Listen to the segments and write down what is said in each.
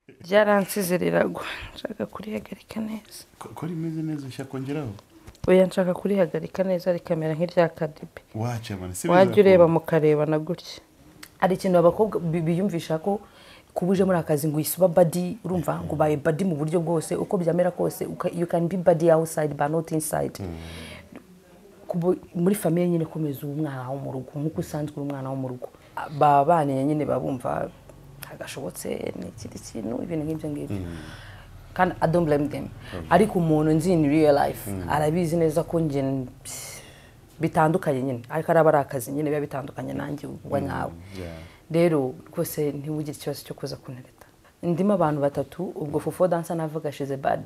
Byaransizereragwa nshaka kurihagarika neza ko rimeze neza ushakongeraho oya nshaka kurihagarika neza rikamera nk'irya kadibe wacha bana wajya ureba mukareba na gutya ari ikintu abakobwa biyumvisha ko kubuje muri akazi ngo isuba body urumva ngo baye body mu buryo bwose uko byamera kose you can be body outside but not inside muri famille nyine komeza umwana wo mu rugo nkuko usanzwe umwana wo mu rugo babane nyine babumva agashobotse n'ikindi kintu ibintu nk'ibyo ngibyo kandi I don't blame them ariko umuntu nzi in real life arabizi neza ko nje bitandukanye nyine ariko araba akazi nyine biba bitandukanye nanjye ubwo nkawe rero rwose ntiwugire ikibazo cyo kuza kuntereta ndimo abantu batatu ubwo FOFO dancer navuga shize bad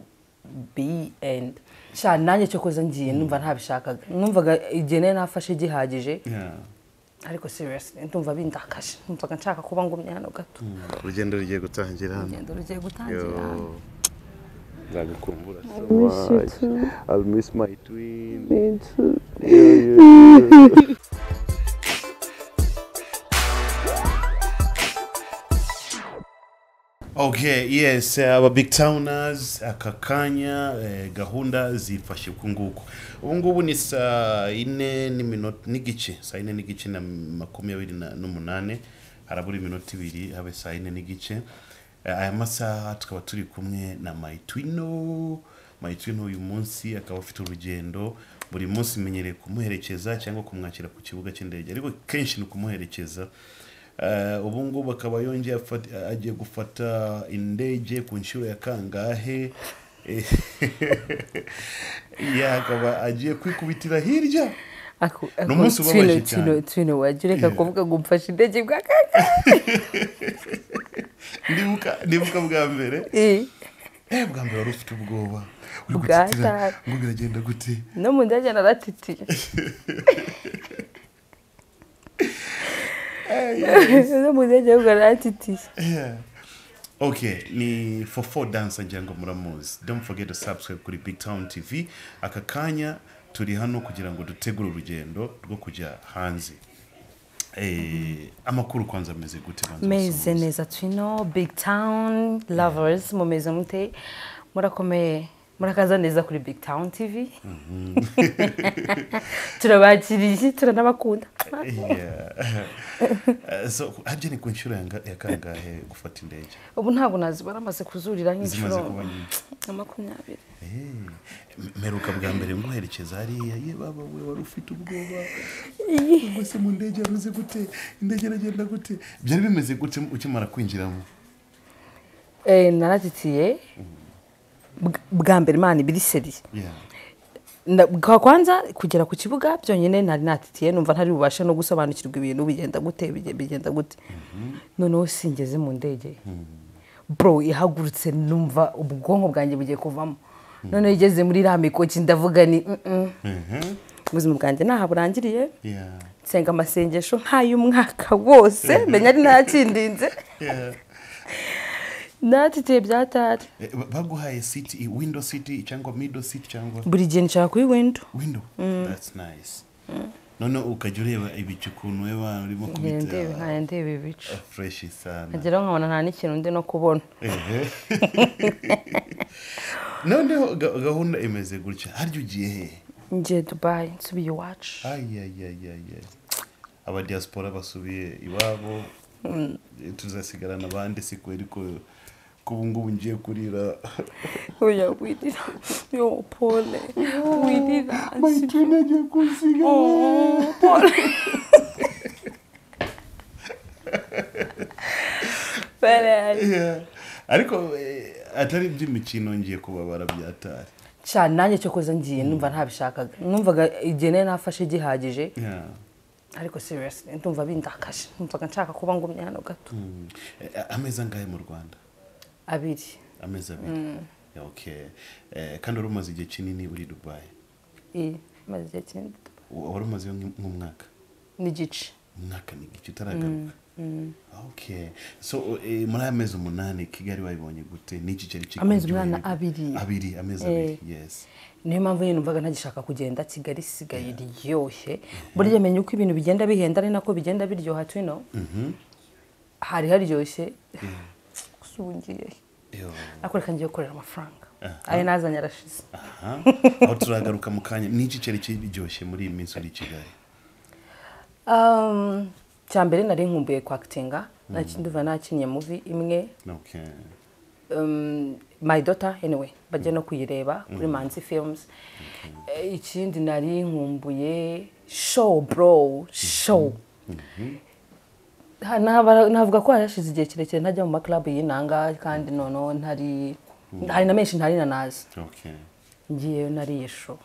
B and sha nanjye cyo koza ngiye numva ntabishakaga numvaga igene nafashe gihagije ariko seriously ndumva bindakaje numvaga nshaka kuba ngumye hano gato urugendo rugiye gutangira urugendo rugiye gutangira nzagukumbura I'll miss my twin. Me too. Okay, yes, aba BigTowners akakanya gahunda zifashe kunguko. Ubungubu ni saa 4 n'igice, saa 4 n'igice na 28 harabura iminota 2 habe saa 4 n'igice. Aya masaha tukaba turi kumwe na my twin uyu munsi akaba afite urugendo buri munsi menyereye kumuherekeza cyangwa kumwakira ku kibuga cy'indege ariko kenshi no kumuherekeza ubungubu akaba yongeye agiye gufata indege ku nshuro ya kangahe akaba agiye kwikubitira hirya n'umunsi ubabaje cyane twino wajureka kuvuga ngo mfashe indege bwa kangahe ndibuka bwa mbere bwa mbere wari ufite ubwoba ngo biragenda gute no mu ndege naratitiye no mu ndege naratitiye Okay, ni FOFO dancer njango muramuzi. Don't forget to subscribe kuri BigTown TV. Akakanya turi hano kugira ngo dutegure urugendo rwo kujya hanze. Amakuru kwanza meze gute banza? Meze neza twino BigTown lovers mumeze mute murakomeye murakaza neza kuri BigTown TV. Turabakiriye turanabakunda. So haje ni ku nshuro ya kangahe gufata indege? Ubu ntabwo nazi baramaze kuzurira nk'inshuro 20. Meruka bwa mbere nguherekeza hariya ye baba we wari ufite ubwoba ubwo mu ndege yaruze gute indege iragenda gute byari bimeze gute ukimara kwinjiramo? Naratitiye bwa mbere mani biri seri kwanza kugera ku kibuga byonyine nari natitiye numva ntari bubashe no gusobanukirwa ibintu bigenda gute noneho singeze mu ndege bro ihagurutse numva ubwonko bwanjye bugiye kuvamo none igeze muri ramiko ndavuga ni ubuzima bwanjye naha burangiriye nsenga amasengesho nk'ay'umwaka wose menya ari nakindinze natitiye byatari baguhaye seat window seat cyangwa middle seat cyangwa buri gihe nshaka kuri window that's nice none ukajya ureba ibicu kuntu weba urimo kubita ndebe ibicu fresh sana agera nkabona nta n'ikintu ndi no kubona none gahunda imeze gutya haryo ugiye he ngiye Dubai nsubiye iwacu aba diaspora basubiye iwabo tuzasigarana abandi siko ariko kubungubu ngiye kurira oya wirira yo pole wirira ngiye kusiga pole ariko atari by'imikino ngiye kubabara byatari cyane nanjye cyo koza ngiye numva ntabishakaga numvaga igene nafashe gihagije ariko seriously ndumva bindakaje numvaga nshaka kuba ngumye hano gato ameza ngahe mu Rwanda ameza abiri okay kandi urumaze igihe kinini uri Dubai maze igihe kinini wari umaze nk'umwaka n'igice utaragaruka okay so muri amezi 8 Kigali wayibonye gute n'iki cyari kiko amezi 8 amezi abiri yes niyo mpamvu nyine numvaga ntagishaka kugenda Kigali sigaye iryoshye burya menye uko ibintu bigenda bihenda ari nako bigenda biryoha twino hari haryoshye kusungiye akoreka ngiye gukorera amafaranga ayo nazanye arashize aho turagaruka mu kanya n'iki cyari kiryoshye muri iyi minsi uri i Kigali cyambere nari nkumbuye kwactinga nduva nakinye movie imwe my daughter anyway bajye no kuyireba kuri Manzi Films ikindi nari nkumbuye show bro show navuga ko yarashize igihe kirekire ntajya mu club y'inanga kandi nono ntari hari na menshi ntari nanazi ngiye nariye show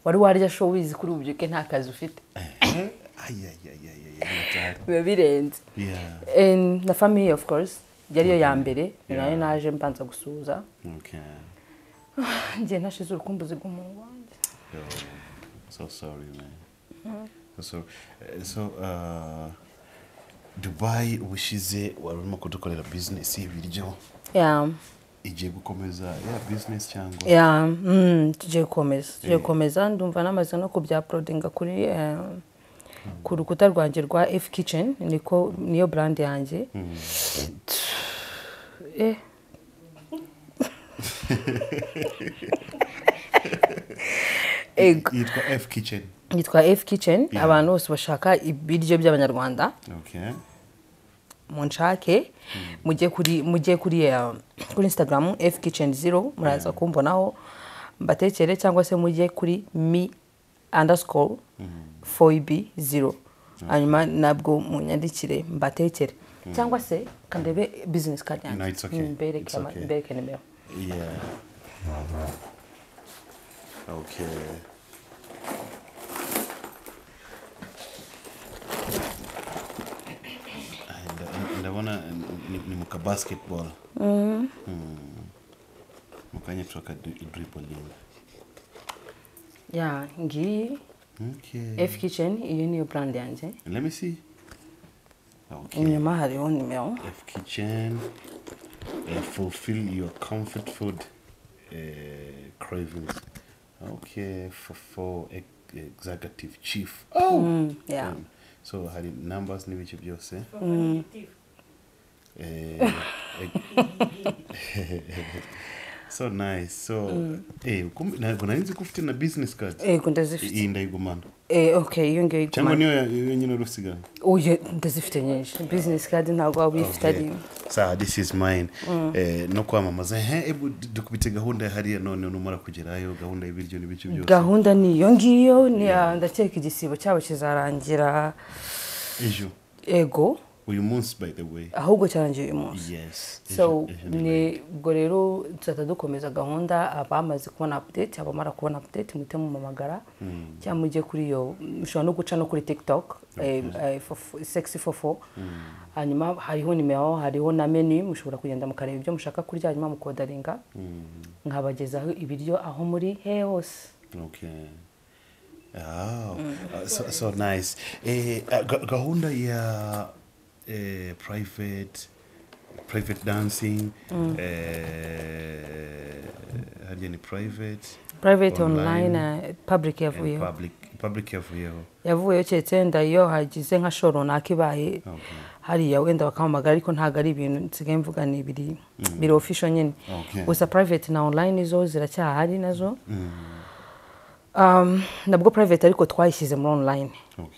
wari warya show wizi kuri ubyuke nta kazi ufite birenze na family of course yari ya mbere nayo naje mbanza gusuza ngiye nashize urukumbuzi rw'umuntu wanjye so sorry man so Dubai ubushize warimo kudukorera business y'ibiryo igiye gukomeza business cyangwa tugiye gukomeza ndumva namaze no kubya uploadinga kuri ku rukuta rwanjye rwa F Kitchen niyo brand yanjye yitwa F Kitchen abantu bose bashaka ibiryo by'abanyarwanda munshake mujye kuri Instagram F Kitchen 0 muraza kumbonaho mbatekere cyangwa se mujye kuri me_4b0 hanyuma nabwo munyandikire mbatekere cyangwa se kandebe business card yanjye mbereke nimero ndabona ni muka basketball mukanya tuka dribbling ngi F Kitchen iyo niyo brand yanjye let me see inyuma hariho nimero F Kitchen fulfill your comfort food cravings FOFO executive chief so hari numbers n'ibiki byose so nice so ntabwo nari nzi ko ufite na business card ndazifite iyi ndayigumana okay iyo ngiyo cyangwa niyo nyine rusigana ndazifite nyinshi business card ntabwo waba uyifite ari this is mine no kwamamaza dukubite gahunda hariya none numara kugerayo gahunda y'ibiryo n'ibiki byose gahunda niyo ngiyo ndakeka igisibo cyabo kizarangira ego uyu munsi by the way ahubwo cyarangiye uyu munsi yes so ubwo rero tuzatadukomeza gahunda abamaze kubona update abamara kubona update muhite mumamagara cyangwa mujye kuri yo mushobora no guca no kuri TikTok sexy FOFO hanyuma hariho nimero hariho na menu mushobora kugenda mukareba ibyo mushaka kurya hanyuma mukodaringa nkabagezaho ibiryo aho muri hose so nice gahunda ya private dancing hadi private online public yavuyeho cyetse ndayo hagize nka shoro nakibaye hariya wenda bakamamagara ariko ntago ari ibintu nsigaye mvuga ni biri official nyine gusa private na online izo ziracyahari nazo nabwo private ariko twayishyize muri online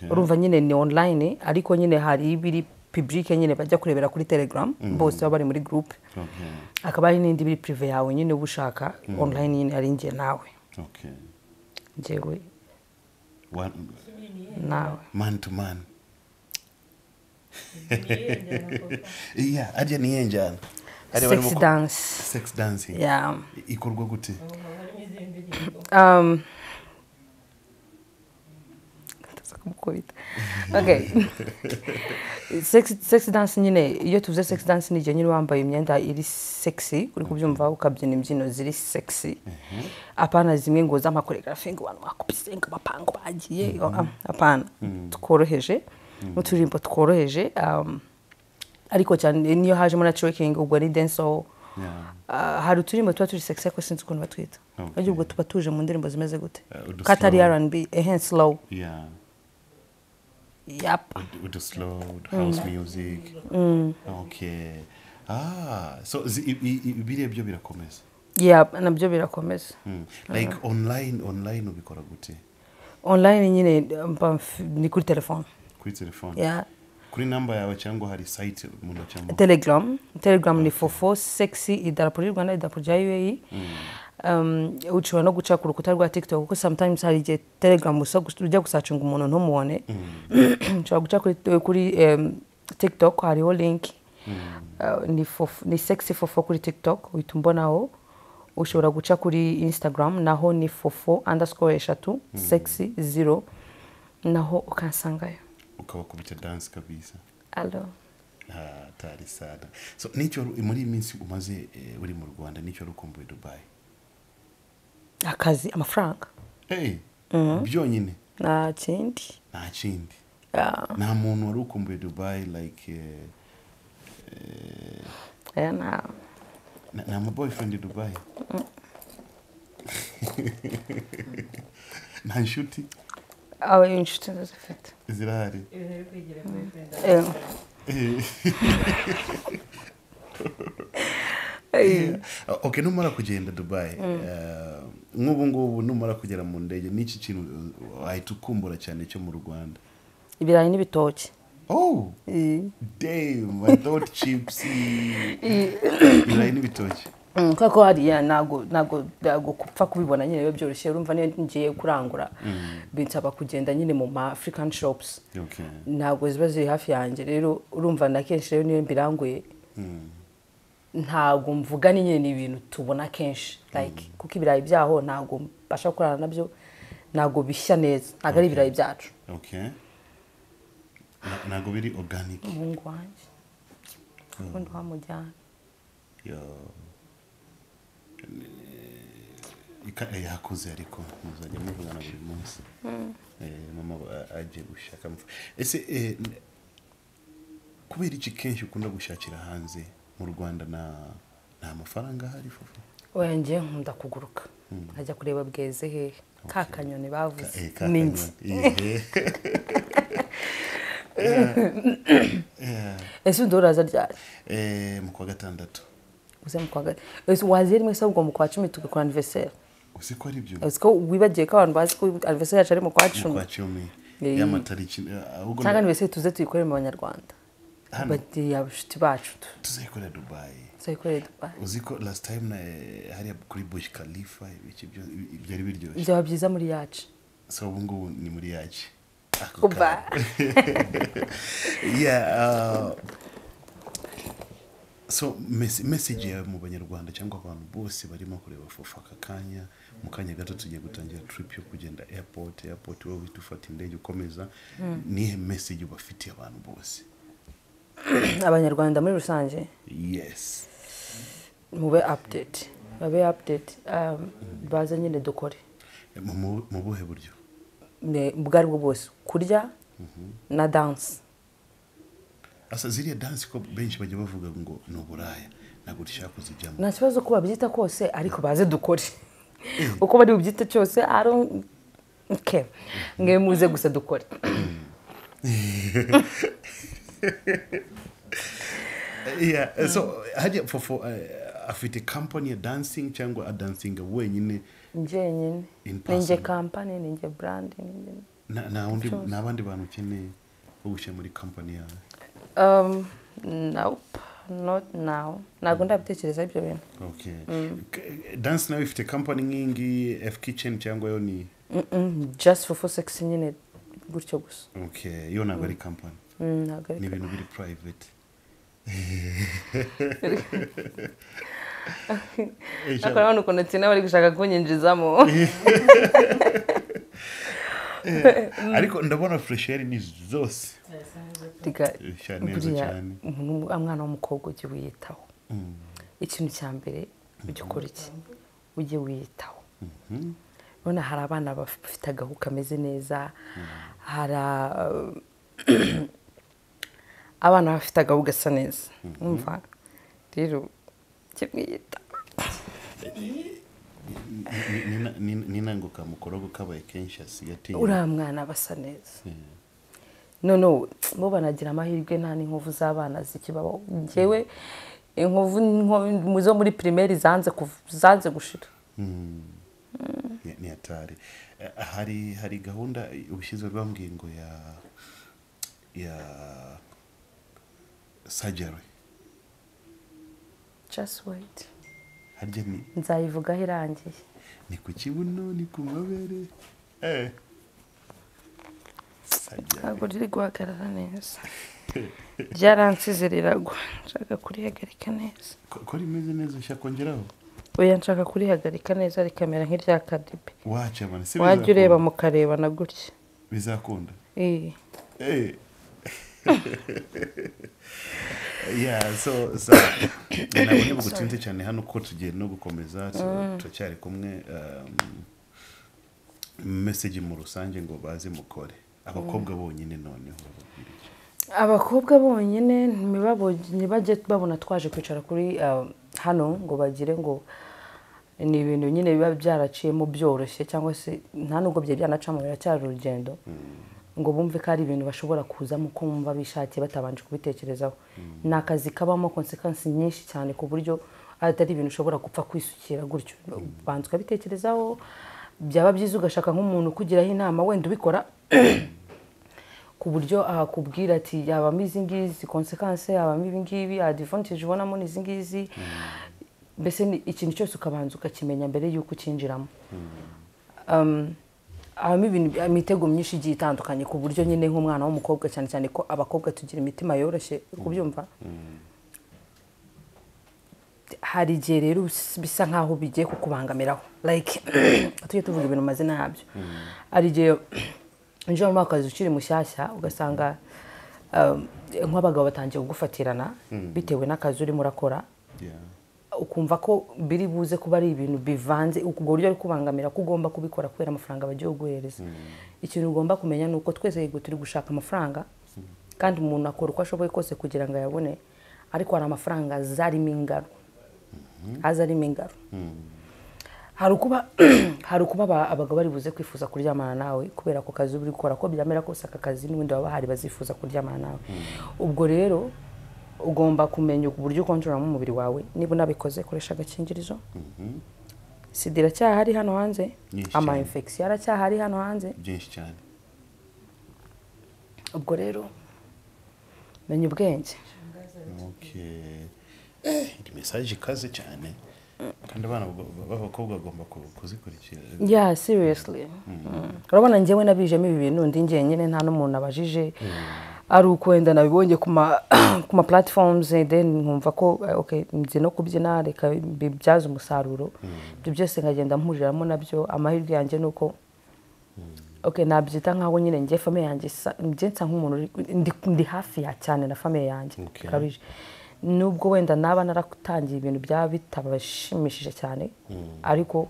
urumva nyine ni online ariko nyine hari ibiri public nyine bajya kurebera kuri Telegram bose baba bari muri group akaba ari n'indi biri privé yawe nyine ubushaka online nyine ari ngiye nawe njewe nawe man to man ajya ni yenjana sex dancing ikorwa gute okay sex dance nyine iyo tuvuze sex dance ni nyine wambaye imyenda iri sexy uri kubyumva ukabyina imbyino ziri sexy apana zimwe ngo za choreography ngo abantu bakupisenga bapango bagiye apana tworoheje n'uturimbo tworoheje ariko cyane niyo haje muri twerking ubwo ari dance hari uturimbo tuba turi sexy ko sinzi ukuntu batwita ariko ubwo tuba tuje mu ndirimbo zimeze gute katari R&B slow With the slow house music. Okay. So ibire byo birakomeza. Yeah, nabyo birakomeza. Like online ubikora gute? Online nyine ni kuri telefone. Kuri telefone. Yeah. Kuri number yawe cyangwa hari site umuntu cyangwa Telegram ni FOFO sexy idarapo y'u Rwanda idarapo ya UAE. Ushobora no guca ku rukuta rwa TikTok kuko sometimes hari igihe Telegram ujya gusacunga umuntu ntumubone. Ushobora guca kuri TikTok hariho link. Ni sexy FOFO kuri TikTok uyitumbonaho. Ushobora guca kuri Instagram naho ni FOFO_3 sexy 0 naho ukansangayo. Ukabakubita dance kabisa. Allo. Tari sana. So nicyo muri iminsi umaze uri mu Rwanda nicyo rukumbuye Dubai. Akazi amafaranga. Byonyine. Nta kindi. Nta muntu wari ukumbuye Dubai like na my boyfriend in Dubai. Na inshuti. Inshuti ndazifite. Zirahari. Okay, numara kugenda Dubai. Ngubu numara kugera mu ndege n'iki kintu ahita ukumbura cyane cyo mu Rwanda. Ibirayi n'ibitoki. Oh. Damn, I thought chips. Ibirayi n'ibitoki. Kako hariya nago kupfa kubibona nyine biba byoroshye urumva niyo ngiye kurangura binsaba kugenda nyine mu African shops. Okay. Nago ziba ziri hafi yanjye rero urumva nakenshi rero niyo mbiranguye. Ntago mvuga ni nyine ibintu tubona kenshi like kuko ibirayi byaho nago basha kurana nabyo nago bishya neza nago ari ibirayi byacu. Okay. Nago biri organic. Mungu wanje. Kundi wamujyana. Yo. Yakuze ariko muzajya muvugana buri munsi. Mama aje gushaka mfu. Ese kubera iki kenshi ukunda gushakira hanze mu Rwanda na mafaranga hari FOFO? Oya ngiye nkunda kuguruka. Ajya kureba bweze he kakanyoni bavuze. Ninzi. Ese nduraza ryari? Mu kwa gatandatu. Uze mu kwa gatandatu. Ese waziri mwese ubwo mu kwa 10 tugakora anniversaire. Usiko ari byo. Usiko wibagiye ko abantu bazi ko anniversaire yacu ari mu kwa 10. Mu kwa 10. Y'amatariki ahubwo. Cyangwa anniversaire tuze tuyikore mu Banyarwanda. Bati yabushuti bacu. Tuzayikora Dubai. Tuzayikora Dubai. Uziko last time hari kuri Burj Khalifa ibiki byo byari biryoshye. Byaba byiza muri yacu. So ubungu ni muri yacu. Kuba. Yeah. So message ya mu Banyarwanda cyangwa abantu bose barimo kureba FOFO akakanya mu kanya gato tugiye gutangira trip yo kugenda airport wowe witufata indege ukomeza ni message ubafitiye abantu bose. Abanyarwanda muri rusange. Yes. Mube update. Babe update baza nyine dukore. Mu buhe buryo? Ne bwari bwo bose kurya na dance. Asa ziriya dance ko benshi bajya bavuga ngo no buraya ntabwo dushaka kuzijyamo. Nta kibazo ko babyita kose ariko baze dukore. Uko bari ubyita cyose okay. Nge muze gusa dukore. Yeah, so hajya FOFO afite company ya dancing cyangwa dancing wenyine? Nje nyine. Ninje company, ninje brand, ninje. Na abandi bantu ukeneye ugushyira muri company yawe? Nope, not now. Nago ndabitekereza ibyo bintu. Okay. Dance now ifite company ngingi F Kitchen cyangwa yo ni? Just FOFO sexy nyine gutyo gusa. Okay, yo nago ari company. Nago ari. Ni ibintu biri private. Akora hano ukuntu tina bari gushaka kunyinjizamo. Ariko ndabona fresh air ni zose. Tika neza cyane. Umwana w'umukobwa ugiye wiyitaho. Ikintu cya mbere ugikora iki? Ugiye wiyitaho. Bona hari abana bafite agahu kameze neza. Hari abana bafite agahu gasa neza. Umva. Rero kimwiyita. Ninanguka mukorogo kabaye kenshi asigaye. Ura mwana basa neza. No bo banagira amahirwe nta n'inkovu z'abana zikibaho. Ngewe inkovu muzo muri primaire zanze gushira ni atari hari gahunda ubushize rwambwiye ngo ya surgery. Just wait. Harya ni nzayivugaho irangiye. Ni ku kibuno ni ku mabere. Ntabwo riri guhagarara neza. Ryaransize riragwa. Nshaka kurihagarika neza. Ko rimeze neza ushakongeraho? Oya nshaka kurihagarika neza rikamera nk'irya Kadibe. Wacha bana si wajya ureba mukareba na gutya. Bizakunda? Yeah, so nabonye bugutinze cyane hano ko tugiye no gukomeza turacyari kumwe message mu rusange ngo baze mukore abakobwa bonyine noneho abakobwa bonyine ntibabonye bajye babona twaje kwicara kuri hano ngo bagire ngo ni ibintu nyine biba byaraciyemo byoroshye cyangwa se nta nubwo bye byanacamo biracyari urugendo ngo bumve ko ari ibintu bashobora kuzamo kumva bishakiye batabanje kubitekerezaho nakazi kabamo consequences nyinshi cyane ku buryo atari ibintu ushobora gupfa kwisukira gutyo banzwe abitekerezaho byaba byiza ugashaka nk'umuntu kugiraho inama wenda ubikora ku buryo akubwira ati yabamo izi ngizi consequences yabamo ibi ngibi advantage ubonamo n'izi ngizi mbese ikintu cyose ukabanza ukakimenya mbere y'uko ukinjiramo imitego myinshi igiye itandukanye ku buryo nyine nk'umwana w'umukobwa cyane cyane ko abakobwa tugira imitima yoroshye kubyumva hari igihe rero bisa nkaho bigiye kukubangamiraho like tujye tuvuga ibintu mazina yabyo hari igihe njya mu akazi ukiri mushyashya ugasanga nk'abagabo batangiye kugufatirana bitewe n'akazi urimo urakora ukumva ko biri buze kuba ari ibintu bivanze ubwo buryo ari kubangamira ko ugomba kubikora kubera amafaranga bagiye kuguhereza ikintu ugomba kumenya ni uko twese yego turi gushaka amafaranga kandi umuntu akora uko ashoboye kose kugira ngo ayabone ariko hari amafaranga azarimo ingaro hari ukuba abagabo bari buze kwifuza kuryamana nawe kubera ko kazi uri gukora ko byamera kose aka kazi n'ubundi baba bahari bazifuza kuryamana nawe ubwo rero ugomba kumenya uburyo ukontoramo umubiri wawe niba unabikoze koresha agakingirizo sida iracyahari hano hanze ama infection aracyahari hano hanze byinshi cyane ubwo rero menya ubwenge iyi message ikaze cyane kandi abana b'abakobwa bagomba kuzikurikira seriously urabona njyewe nabijemo ibi bintu ndi njyenyine nta n'umuntu abajije ari ukwenda nabibonye ku ma platforms then nkumva ko okay nzi no kubyina reka bibyaza umusaruro ibyo byose nkagenda mpuriramo nabyo amahirwe yanjye nuko okay nabyita nkaho nyine njye famille yanjye njye nsa nk'umuntu ndi hafi ya cyane na famille yanjye kabije nubwo wenda naba narakutangiye ibintu byaba bitabashimishije cyane ariko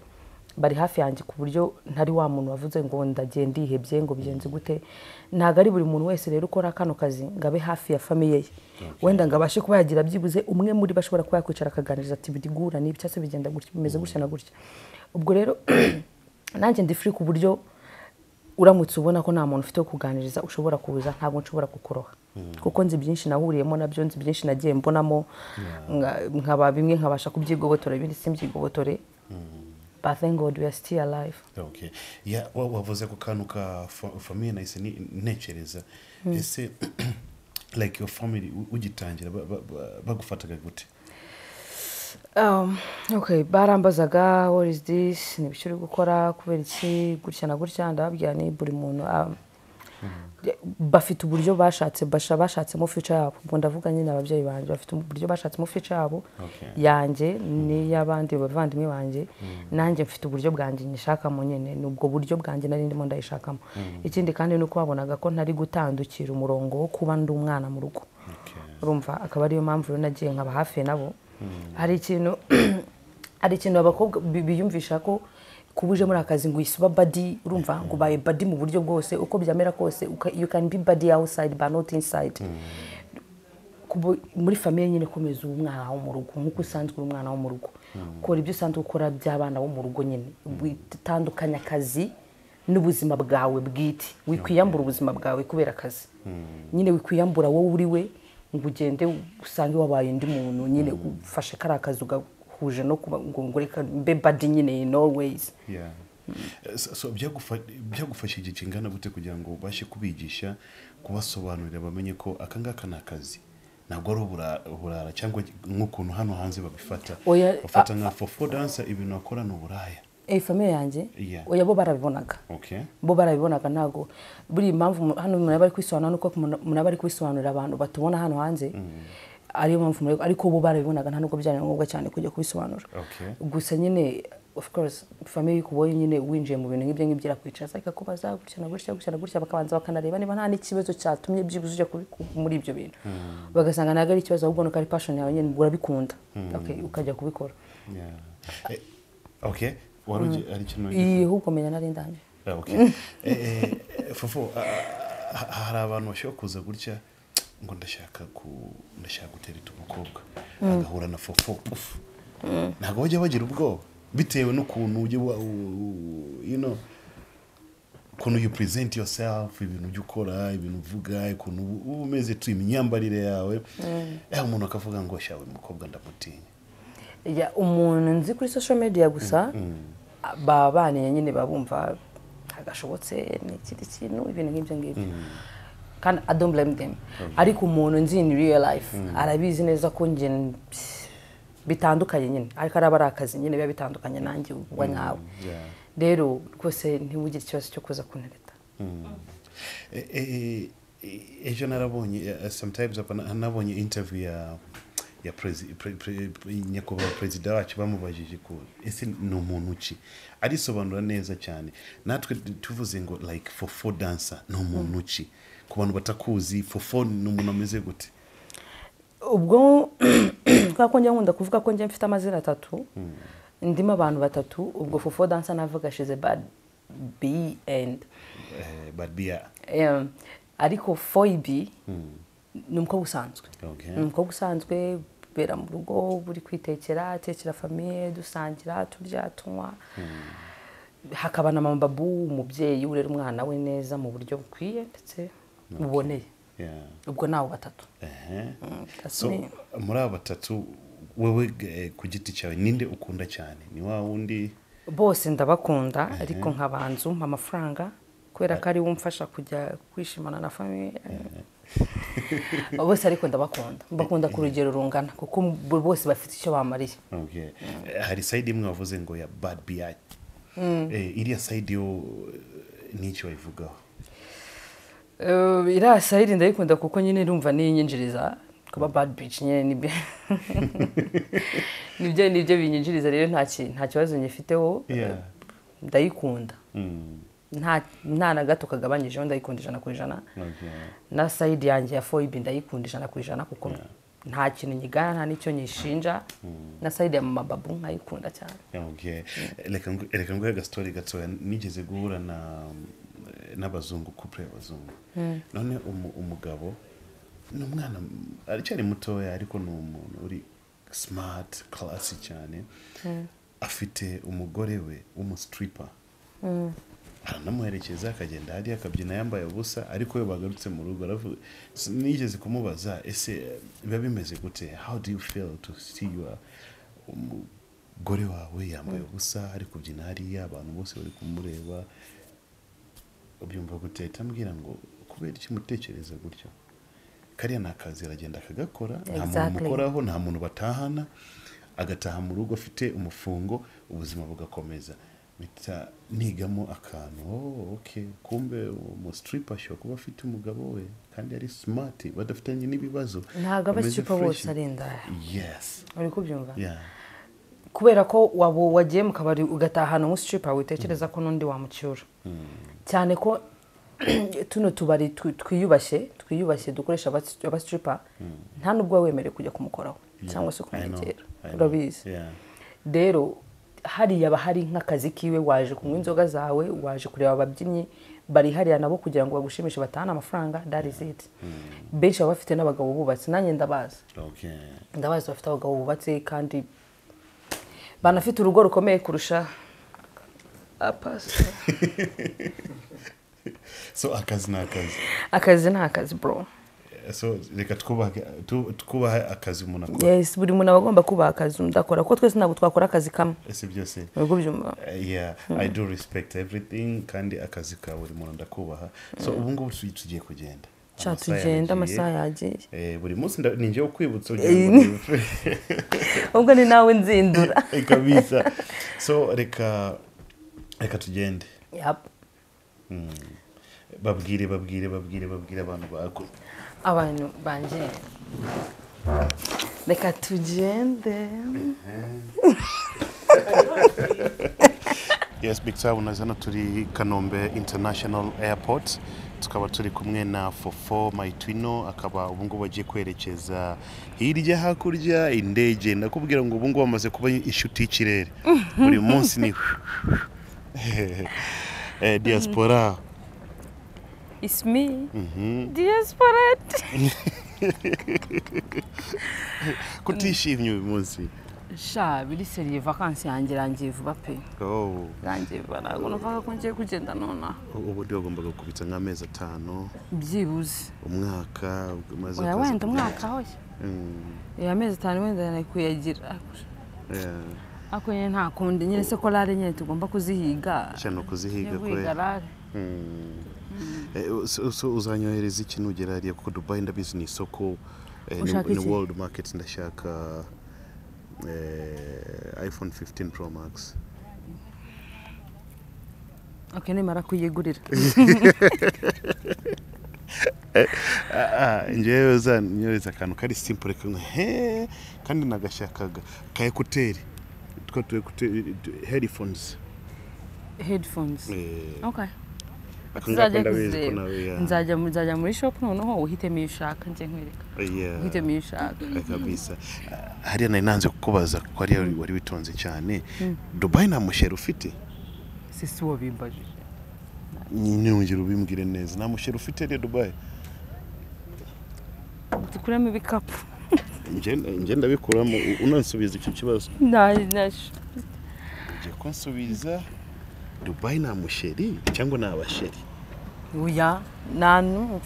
bari hafi yanjye ku buryo ntari wa muntu wavuze ngo ndagenda ihebye ngo bigenze gute ntago ari buri muntu wese rero ukora kano kazi ngabe hafi ya famille ye wenda ngabashe kuba yagira byibuze umwe muri bashobora kuba yakwicara akaganiriza ati bidigura nibi cyase bigenda gutya bimeze gutya na gutya ubwo rero nanjye ndi free ku buryo uramutse ubona ko nta muntu ufite kuganiriza ushobora kubuza ntabwo nshobora kukuroha kuko nzi byinshi nahuriyemo nabyo nzi byinshi nagiye mbonamo nkaba bimwe nkabasha kubyigobotora ibindi simbyigobotore but thank God we are still alive. Okay. Yeah, wavuze ku kantu ka famille nahise ntekereza ese like your family ugitangira bagufataga gute? Okay, barambazaga what is this ni bicyo uri gukora kubera iki gutya na gutya ndababwira ni buri muntu bafite uburyo bashatsemo future yabo ubwo ndavuga nyine ababyeyi banje bafite uburyo bashatsemo future yabo yanjye ni y'abandi bavandimwe banje nanjye mfite uburyo bwanjye nishakamo nyine nubwo buryo bwanjye nari ndimo ndayishakamo ikindi kandi nuko babonaga ko ntari gutandukira umurongo wo kuba ndi umwana mu rugo urumva akaba ariyo mpamvu rero nagiye nkaba hafi nabo hari ikintu abakobwa biyumvisha ko kubuje muri akazi ngo isuba body urumva ngo baye body mu buryo bwose uko byamera kose you can be body outside but not inside muri famille nyine komeza umwana wo mu rugo nkuko usanzwe umwana wo mu rugo ukora ibyo usanzwe ukora by'abana bo mu rugo nyine bitandukanya akazi n'ubuzima bwawe bwite wikwiyambura ubuzima bwawe kubera akazi nyine wikwiyambura wowe uri we ngo ugende usange wabaye indi muntu nyine ufashe kari akazi ugahuje no kuba ngo reka mbe badi nyine in all ways. Yeah. So byagufasha igihe kingana gute kugira ngo ubashe kubigisha kubasobanurira bamenye ko akangaka nakazi ntabwo ari uburara cyangwa nk'ukuntu hano hanze babifata bafata nka FOFO dancer ibintu akora n'uburaya. Famille yanjye oya bo barabibonaga. Okay. Bo barabibonaga ntago buri impamvu hano umuntu bari kwisobanura nuko umuntu bari kwisobanurira abantu batubona hano hanze ariyo mpamvu ariko bo barabibonaga nta nubwo byari ngombwa cyane kujya kubisobanura. Gusa nyine of course famille kuboye nyine winjiye mu bintu nk'ibyo ngibyo irakwicaza ikakubaza gutya na gutya bakabanza bakanareba niba nta n'ikibazo cyatumye byibuze ujya muri ibyo bintu bagasanga ntago ari ikibazo ahubwo nuko ari passion yawe nyine urabikunda. Okay, ukajya kubikora. Okay. Waruji ari kintu ahubwo menya nari ndanje. Okay. FOFO hari abantu bashobora kuza gutya ngo ndashaka gutereta umukobwa agahura na FOFO ntago bajya bagira ubwoba bitewe n'ukuntu ujye ukuntu you present yourself, ibintu ujya ukora, ibintu uvuga, ukuntu umeze tu imyambarire yawe umuntu akavuga ngo shawe umukobwa ndamutinya. Umuntu nzi kuri social media gusa babaniye nyine babumva agashobotse n'ikindi kintu ibintu nk'ibyo ngibyo kandi I don't blame them. Ariko umuntu nzi in real life arabizi neza ko nje bitandukanye nyine ariko araba akazi nyine biba bitandukanye nanjye wa nyawe. Rero rwose ntibugire ikibazo cyo kuza kuntereta. Ejo narabonye sometimes nabonye interview ya nyakubahwa perezida wacu bamubajije ko ese ni umuntu ki arisobanura neza cyane natwe tuvuze ngo like FOFO dancer ni umuntu ki ku bantu batakuzi FOFO ni umuntu ameze gute. Ubwo kwa njye nkunda kuvuga ko njye mfite amazina 3 ndimo abantu 3 ubwo FOFO dancer navuga shize bad B and bad B ariko FOIB ni umukobwa usanzwe. Okay. Umukobwa usanzwe bera mu rugo buri kwitekera famille dusangira turya tunywa hakaba na mama babu umubyeyi urera umwana we neza mu buryo bukwiye ndetse buboneye. Ubwo nawo 3. So muri aba 3 wewe ku giti cyawe ninde ukunda cyane? Ni wa wundi? Bose ndabakunda ariko nkabanzu amafaranga kubera ko ari wumfasha kujya kwishimana na famille. Bose ariko ndabakunda ku rugero rungana kuko bose bafite icyo bamariye. Okay. Hari side imwe wavuze ngo ya bad BI. Iriya side yo n'icyo wayivugaho? Iriya side ndayikunda kuko nyine ndumva niyinyinjiriza kuba bad bitch nyine nibyo binyinjiriza rero nta kibazo nyifiteho. Ndayikunda. Nta na gato kagabanyije ndayikunda 100%. Na side yanjye ya FOIB ndayikunda 100% kuko nta kintu nyigana nta nicyo nyishinja na side ya mama babu nkayikunda cyane. Okay. Reka nguhe gastori gatoya nigeze guhura n'abazungu couple y'abazungu. None umugabo n'umwana aracyari mutoya ariko ni umuntu uri smart classy cyane afite umugore we umustripper. Namuherekeza akagenda hadi akabyina yambaye ubusa ariko we bagarutse mu rugo aravuga nigeze kumubaza ese biba bimeze gute, how do you feel to see your umugore wawe yambaye ubusa ari kubyina hariya abantu bose bari kumureba ubyumva gute? Tambwira ngo kubera iki mutekereza gutyo kariya nakazi aragenda akagakora nta muntu mukoraho nta muntu batahana agataha mu rugo afite umufungo ubuzima bugakomeza. Mita nigamo akantu okay kumbe umu stripper ashobora kuba afite umugabo we kandi ari smart badafitanye n'ibibazo. Ntago abashipa bose arenda. Yes. Uri kubyumva? Kubera ko wabo wagiye mu kabari ugatahana umu stripper witekereza ko nundi wamucyura. Cyane ko tuno tubari twiyubashye dukoresha aba stripper nta nubwo wemere kujya kumukoraho cyangwa se kumwegera. Urabizi. Rero hariya bahari nk'akazi kiwe waje kunywa inzoga zawe waje kureba ababyinnyi bari hariya nabo kugira ngo bagushimishe batahana amafaranga. That is it. Benshi baba bafite n'abagabo bubatse nanjye ndabazi. Okay. Ndabazi bafite abagabo bubatse kandi banafite urugo rukomeye kurusha apasa. So akazi ni akazi. Akazi ni akazi bro. so reka twubaha akazi umuntu akora. Yes, buri muntu abagomba kubaha akazi ndakora ko twese ntabwo twakora akazi kamwe. Ese byose. Ubwo byumva. Yeah, I do respect everything kandi akazi ka buri muntu ndakubaha. So ubu ngubu tugiye kugenda. Cha tugenda amasaha yagiye. Buri munsi ninje ukwibutsa ubwo ni nawe nzindura. Kabisa. So reka tugende. Yep. Babwire abantu banje. Reka tugende. Yes, BigTown hano turi Kanombe International Airport. Tukaba turi kumwe na FOFO Maitwino akaba ubu ngubu bagiye kwerekeza hirya hakurya indege. Ndakubwira ngo ubu ngubu bamaze kuba inshuti y'ikirere. Buri munsi ni diaspora. It's me. Diaspora. Kutishimye uyu munsi. Sha biri seriye vacances yanjye rangiye vuba pe. Rangiye banago navaga ko ngiye kugenda nona. Ubu ndi bagombaga kubitsa nk'amezi 5. Byibuze. Umwaka maze. Oya wenda umwaka hoye. Amezi 5 wenda nakuyagira. Ako nyine nta kundi nyine se kolare nyine tugomba kuzihiga. Cyane kuzihiga kwe. So uzanyohereza ikintu ugera hariya kuko Dubai ndabizi ni isoko ni world market. Ndashaka iPhone 15 Pro Max. Okay, nimara kuyigurira. Njewe zanyohereza akantu kari simple kamwe kandi nagashakaga ka ekuteri headphones. Okay. Nzajya muri shop noneho uhitemo ishaka nje nkwereka. Uhitemo ishaka. Kabisa. Hariya nari nanze kukubaza ko ari wari bitonze cyane. Dubai nta musheri ufite? Sisi wo bimbaje. Nyongera ubimbwire neza. Nta musheri ufite rero Dubai? Tukuramo ibikapu. Nje ndabikuramo unansubiza icyo kibazo. Nasho. Je konsubiza Dubai nta musheri cyangwa nta basheri? Oya, nanu.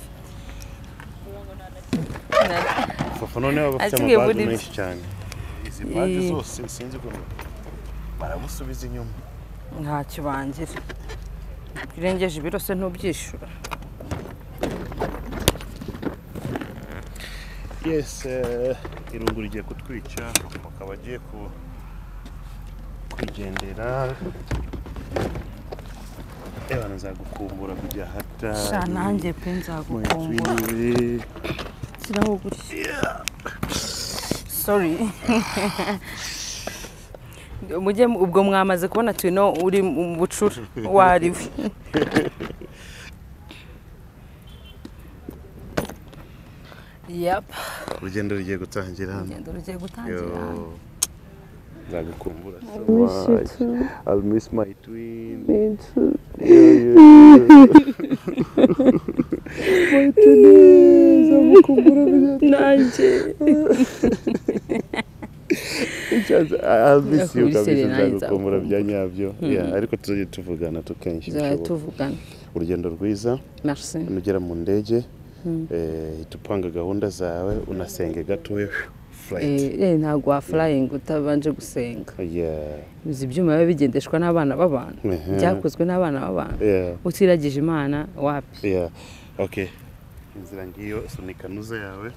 FOFO none bafite amabagi menshi cyane. Izi bagi zose sinzi ko baramusubiza inyuma. Ntacyo bangira. Birengeje ibirose ntubyishura. Yes, irungu rigiye kutwica bakaba agiye kwigendera. Ebana nzagukumbura kujya hata. Sha nanjye pe nzagukumbura. Siraho gutya. Sorry. Mujye ubwo mwamaze kubona twino uri mu bucura wariwe. Yep. Urugendo rugiye gutangira. Nzagukumbura so much. I'll miss my twin. Me too. My twin. Nzagukumbura nanjye. I'll miss you kabisa nzagukumbura bya nyabyo. Ariko tuzajye tuvugana tukenshi. Tuvugana. Urugendo rwiza. Merci. Nugera mu ndege. Tupanga gahunda zawe unasenge gatoya flight. Ntabwo wa flying utabanje gusenga. Uzi ibyuma biba bigendeshwa n'abana b'abantu. Byakozwe n'abana b'abantu. Utiragije Imana wapi. Okay. Inzira ngiyo sunika nuza yawe.